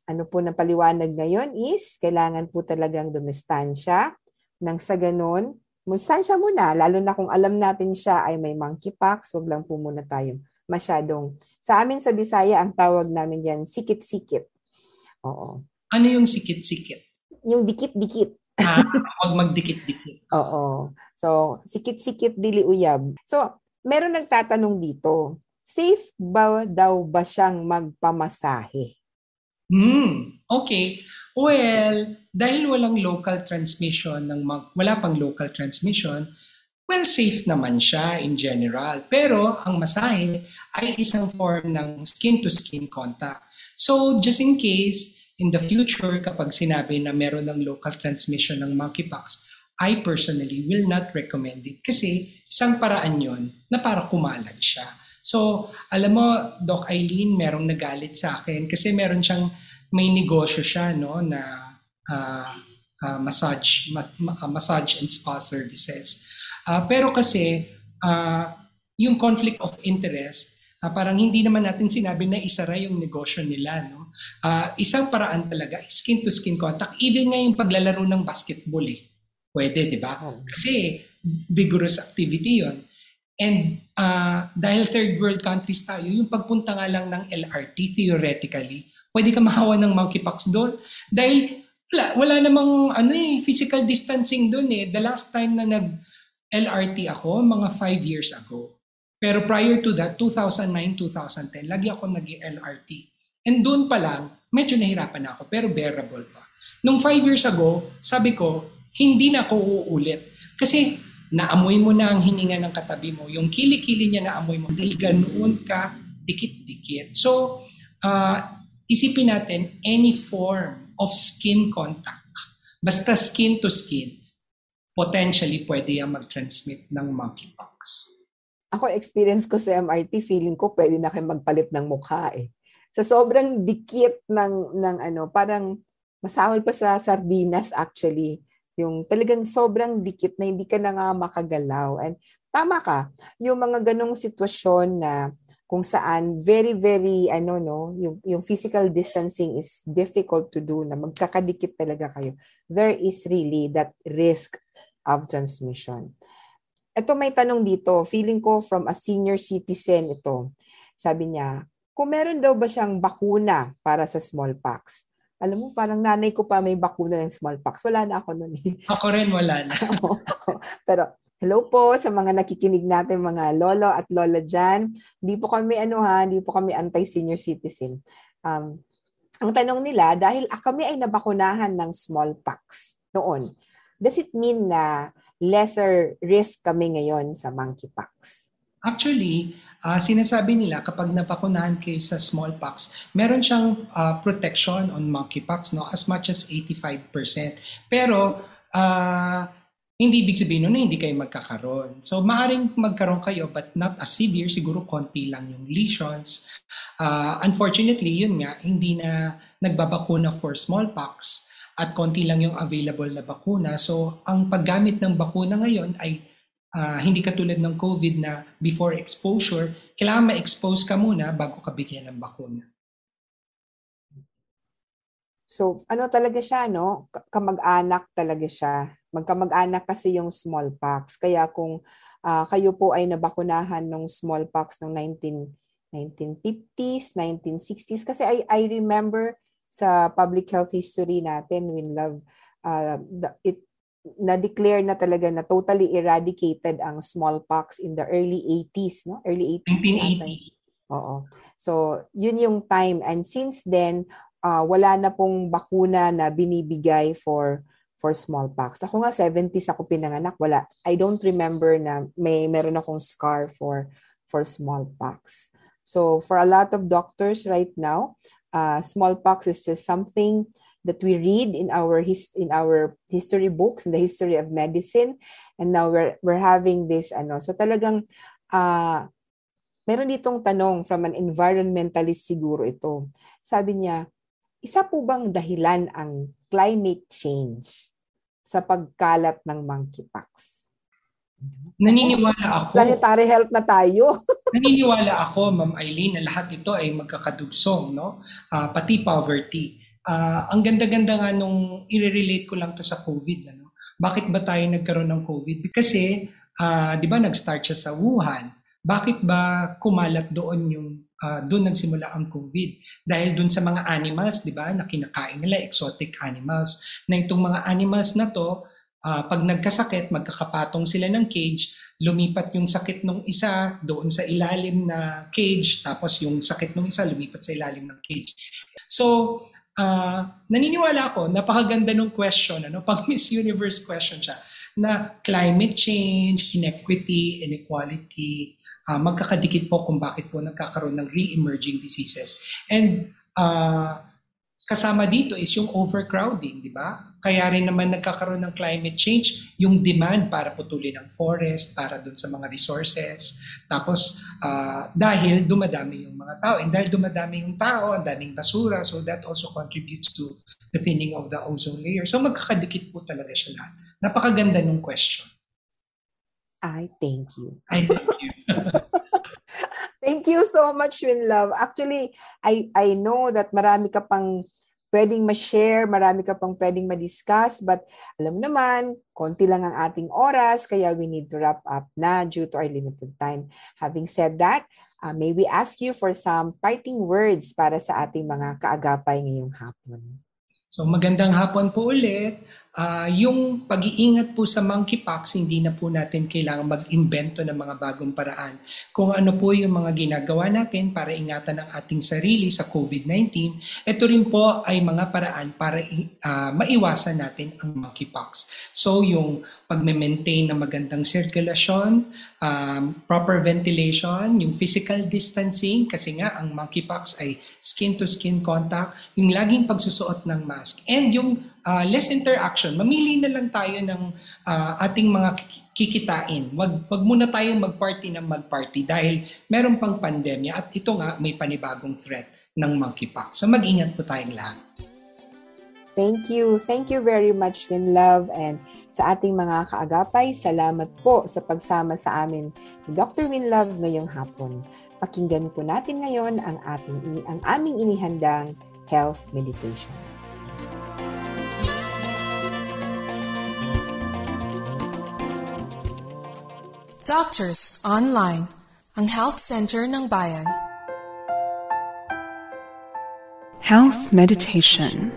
ano po na paliwanag ngayon is kailangan po talagang dumistansya nang sa ganun, mustansya muna, lalo na kung alam natin siya ay may monkeypox, wag lang po muna tayong masyadong. Sa amin sa Bisaya, ang tawag namin yan, sikit-sikit. Oo. Ano yung sikit-sikit? Yung dikit-dikit. Huwag magdikit-dikit. Oo. So, sikit-sikit dili uyab. So, meron nagtatanong dito, safe ba daw ba siyang magpamasahe? Okay. Well, dahil walang local transmission, wala pang local transmission, well, safe naman siya in general. Pero ang masahe ay isang form ng skin-to-skin contact. So, just in case, in the future, kapag sinabi na meron ng local transmission ng monkeypox, I personally will not recommend it kasi isang paraan yon na para kumalat siya. So, alam mo, Doc Eileen, merong nagalit sa akin kasi may negosyo siya, no, na massage and spa services. Pero kasi, yung conflict of interest, parang hindi naman natin sinabi na isara yung negosyo nila, no? Isang paraan talaga, skin-to-skin contact, even nga yung paglalaro ng basketball Pwede, di ba? Kasi vigorous activity yon. And dahil third world countries tayo, yung pagpunta nga lang ng LRT, theoretically, pwede ka mahawa ng monkeypox doon. Dahil wala namang physical distancing doon The last time na nag-LRT ako, mga 5 years ago. Pero prior to that, 2009, 2010, lagi ako nag-LRT. And doon pa lang, medyo nahirapan na ako, pero bearable pa. Nung 5 years ago, sabi ko, hindi na ako uulit. Kasi naamoy mo na ang hininga ng katabi mo. Yung kilikili niya naamoy mo. Dahil ganoon ka, dikit-dikit. So, isipin natin, any form of skin contact, basta skin to skin, potentially pwede yung mag-transmit ng monkeypox. Ako, experience ko sa MRT, feeling ko pwede na kayo magpalit ng mukha eh. Sa sobrang dikit ng parang masahol pa sa sardinas actually. Yung talagang sobrang dikit na hindi ka na nga makagalaw. And tama ka, yung mga ganong sitwasyon na kung saan very, very, yung physical distancing is difficult to do, na magkakadikit talaga kayo. There is really that risk of transmission. Ito may tanong dito, feeling ko from a senior citizen ito. Sabi niya, kung meron daw ba siyang bakuna para sa smallpox? Alam mo, parang nanay ko pa may bakuna ng smallpox. Wala na ako nun eh. Ako rin wala na. Pero hello po sa mga nakikinig natin, mga lolo at lola dyan. Hindi po kami anti-senior citizen. Ang tanong nila, dahil kami ay nabakunahan ng smallpox noon, does it mean na lesser risk kami ngayon sa monkeypox? Actually, sinasabi nila kapag nabakunahan kayo sa smallpox, meron siyang protection on monkeypox, no, as much as 85%. Pero hindi ibig sabihin na hindi kayo magkakaroon. So, maaaring magkaroon kayo but not as severe. Siguro konti lang yung lesions. Unfortunately, yun nga, hindi na nagbabakuna for smallpox at konti lang yung available na bakuna. So, ang paggamit ng bakuna ngayon ay hindi katulad ng COVID na before exposure, kailangan ma-expose ka muna bago ka bigyan ng bakuna. So, talaga siya, no? Kamag-anak talaga siya. Magkamag-anak kasi yung smallpox. Kaya kung kayo po ay nabakunahan ng smallpox ng 1950s, 1960s, kasi I remember sa public health history natin, Winlove, na-declare na talaga na totally eradicated ang smallpox in the early 80s, no? Early 80s. 1980. Oo. So, yun yung time. And since then, wala na pong bakuna na binibigay for smallpox. Ako nga, 70s ako pinanganak. Wala. I don't remember na meron akong scar for smallpox. So, for a lot of doctors right now, smallpox is just something that we read in our history books, in the history of medicine, and now we're having this So talagang meron ditong tanong from an environmentalist siguro ito. Sabi niya, isa po bang dahilan ang climate change sa pagkalat ng monkeypox? Naniniwala ako. Planetary health na tayo. Naniniwala ako, Ma'am Eileen, na lahat ito ay magkakadugsong, no? Pati poverty. Ang ganda-ganda nga nung i-relate ko lang to sa COVID. Ano? Bakit ba tayo nagkaroon ng COVID? Kasi, di ba, nag-start siya sa Wuhan. Bakit ba kumalat doon doon nagsimula ang COVID? Dahil doon sa mga animals, di ba, na kinakain nila, exotic animals. Na itong mga animals na to, pag nagkasakit, magkakapatong sila ng cage, lumipat yung sakit ng isa doon sa ilalim na cage, tapos yung sakit ng isa lumipat sa ilalim ng cage. So, naniniwala ako, napakaganda ng question, pang Miss Universe question siya, na climate change, inequity, inequality, magkakadikit po kung bakit po nagkakaroon ng re-emerging diseases. And kasama dito is yung overcrowding, di ba? Kaya rin naman nagkakaroon ng climate change, yung demand para putulin ang forest, para dun sa mga resources. Tapos, dahil dumadami yung mga tao. And dahil dumadami yung tao, ang daming basura, so that also contributes to the thinning of the ozone layer. So magkakadikit po talaga siya lahat. Napakaganda ng question. Thank you. Thank you. Thank you so much, Winlove. Actually, I know that marami ka pang pwedeng ma-share, marami ka pang pwedeng ma-discuss, but alam naman, konti lang ang ating oras, kaya we need to wrap up na due to our limited time. Having said that, may we ask you for some parting words para sa ating mga kaagapay ngayong hapon. So magandang hapon po ulit. yung pag-iingat po sa monkeypox, hindi na po natin kailangan mag-imbento ng mga bagong paraan. Kung ano po yung mga ginagawa natin para ingatan ang ating sarili sa COVID-19, ito rin po ay mga paraan para maiwasan natin ang monkeypox. So yung pag-maintain ng magandang sirkulasyon, proper ventilation, yung physical distancing, kasi nga ang monkeypox ay skin-to-skin contact, yung laging pagsusuot ng mask, and yung less interaction. Mamili na lang tayo ng ating mga kikitain. Wag muna tayo mag-party ng mag-party dahil meron pang pandemya at ito nga may panibagong threat ng monkeypox. So mag-ingat po tayong lahat. Thank you. Thank you very much, Winlove. And sa ating mga kaagapay, salamat po sa pagsama sa amin ni Dr. Winlove ngayong hapon. Pakinggan po natin ngayon ang aming inihandang health meditation. Doctors Online, ang Health Center ng Bayan. Health Meditation.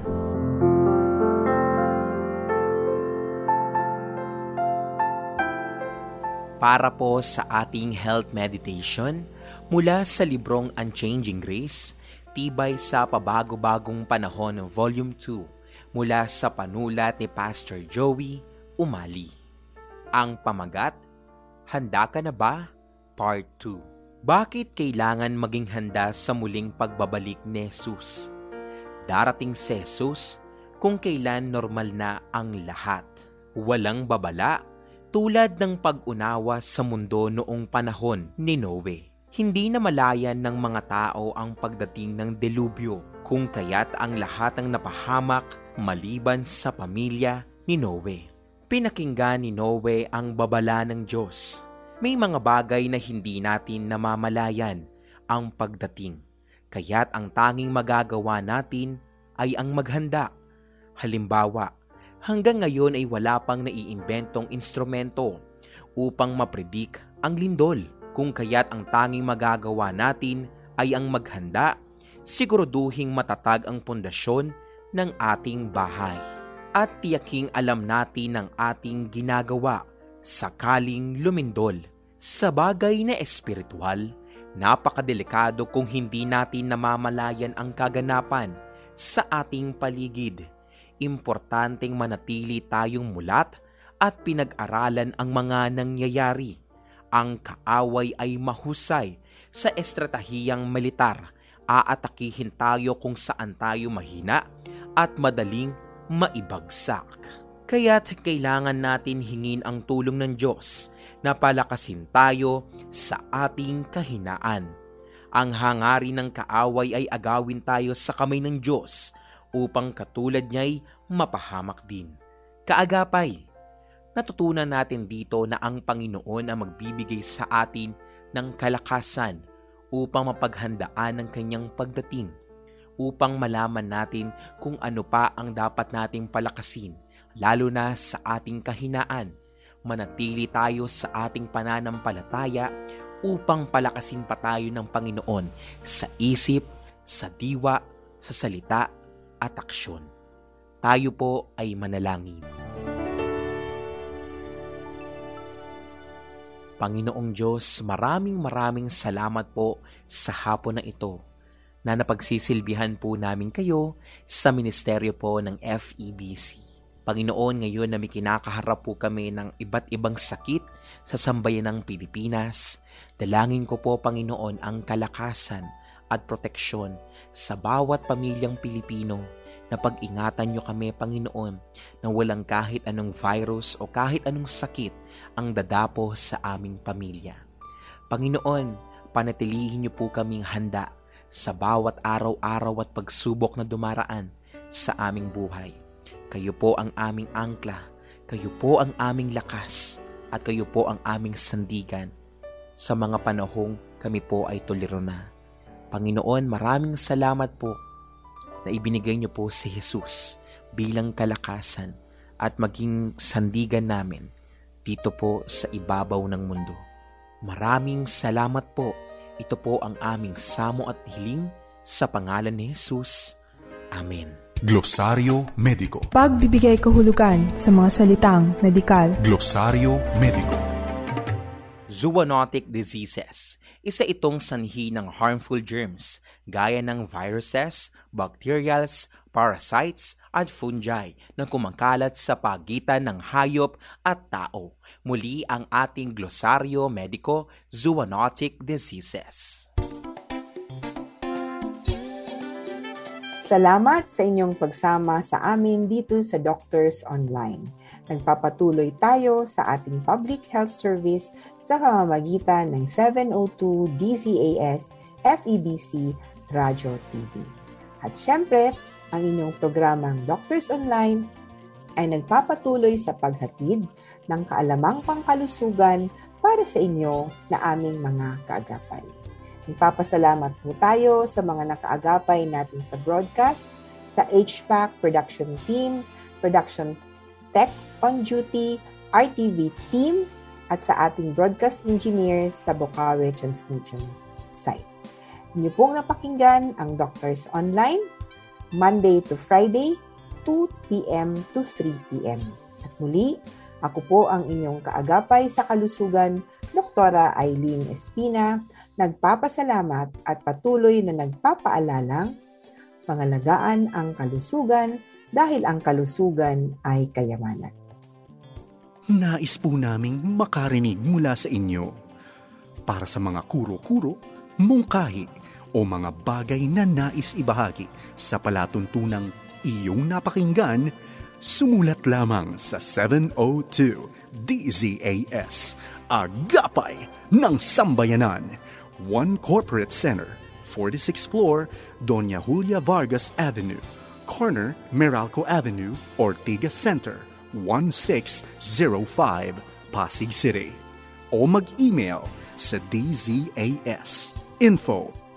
Para po sa ating health meditation, mula sa librong Unchanging Grace, Tibay sa Pabago-bagong Panahon, Volume 2, mula sa panulat ni Pastor Joey Umali. Ang pamagat, Handa ka na ba? Part 2. Bakit kailangan maging handa sa muling pagbabalik ni Jesus? Darating si Jesus kung kailan normal na ang lahat. Walang babala, tulad ng pag-unawa sa mundo noong panahon ni Noe. Hindi na malayan ng mga tao ang pagdating ng delubyo, kung kaya't ang lahat ng napahamak maliban sa pamilya ni Noe. Pinakinggan ni Noe ang babala ng Diyos. May mga bagay na hindi natin namamalayan ang pagdating, kaya't ang tanging magagawa natin ay ang maghanda. Halimbawa, hanggang ngayon ay wala pang naiimbentong instrumento upang mapredik ang lindol, kung kaya't ang tanging magagawa natin ay ang maghanda, siguraduhing matatag ang pundasyon ng ating bahay. At tiyaking alam natin ang ating ginagawa sakaling lumindol. Sa bagay na espiritual, napakadelikado kung hindi natin namamalayan ang kaganapan sa ating paligid. Importanteng manatili tayong mulat at pinag-aralan ang mga nangyayari. Ang kaaway ay mahusay sa estratehiyang militar. Aatakihin tayo kung saan tayo mahina at madaling maibagsak. Kaya't kailangan natin hingin ang tulong ng Diyos na palakasin tayo sa ating kahinaan. Ang hangarin ng kaaway ay agawin tayo sa kamay ng Diyos upang katulad niya'y mapahamak din. Kaagapay, natutunan natin dito na ang Panginoon ang magbibigay sa atin ng kalakasan upang mapaghandaan ang kanyang pagdating, upang malaman natin kung ano pa ang dapat nating palakasin, lalo na sa ating kahinaan. Manatili tayo sa ating pananampalataya upang palakasin pa tayo ng Panginoon sa isip, sa diwa, sa salita at aksyon. Tayo po ay manalangin. Panginoong Diyos, maraming salamat po sa hapon na ito na napagsisilbihan po namin kayo sa ministeryo po ng FEBC. Panginoon, ngayon na may kinakaharap po kami ng iba't ibang sakit sa sambayanang Pilipinas, dalangin ko po, Panginoon, ang kalakasan at proteksyon sa bawat pamilyang Pilipino, na pag-ingatan niyo kami, Panginoon, na walang kahit anong virus o kahit anong sakit ang dadapo sa aming pamilya. Panginoon, panatilihin niyo po kaming handa sa bawat araw-araw at pagsubok na dumaraan sa aming buhay. Kayo po ang aming angkla, kayo po ang aming lakas, at kayo po ang aming sandigan sa mga panahong kami po ay tuliro na. Panginoon, maraming salamat po na ibinigay niyo po si Jesus bilang kalakasan at maging sandigan namin dito po sa ibabaw ng mundo. Maraming salamat po. Ito po ang aming samo at hiling sa pangalan ni Jesus. Amen. Glosaryo Mediko. Pagbibigay kahulugan sa mga salitang medikal. Glosaryo Mediko. Zoonotic diseases. Isa itong sanhi ng harmful germs gaya ng viruses, bacterials, parasites at fungi na kumakalat sa pagitan ng hayop at tao. Muli ang ating Glosaryo Mediko, Zoonotic Diseases. Salamat sa inyong pagsama sa amin dito sa Doctors Online. Nagpapatuloy tayo sa ating public health service sa pamamagitan ng 702 DZAS FEBC Radio TV. At syempre, ang inyong programang Doctors Online ay nagpapatuloy sa paghatid ng kaalamang pangkalusugan para sa inyo na aming mga kaagapay. Nagpapasalamat po tayo sa mga nakaagapay natin sa broadcast, sa HPAC Production Team, Production Tech on Duty, RTV Team, at sa ating broadcast engineers sa Bocaue Transmission site. Inyo pong napakinggan ang Doctors Online, Monday to Friday, 2 p.m. to 3 p.m. At muli, ako po ang inyong kaagapay sa kalusugan, Dr. Eileen Espina, nagpapasalamat at patuloy na nagpapaalalang pangalagaan ang kalusugan dahil ang kalusugan ay kayamanan. Nais po naming makarinig mula sa inyo para sa mga kuro-kuro, mungkahi o mga bagay na nais ibahagi sa palatuntunang iyong napakinggan. Sumulat lamang sa 702 DZAS, Agapay ng Sambayanan, 1 Corporate Center, 46th floor, Doña Julia Vargas Avenue, corner Meralco Avenue, Ortigas Center, 1605, Pasig City. O mag-email sa dzas info@febc.ph.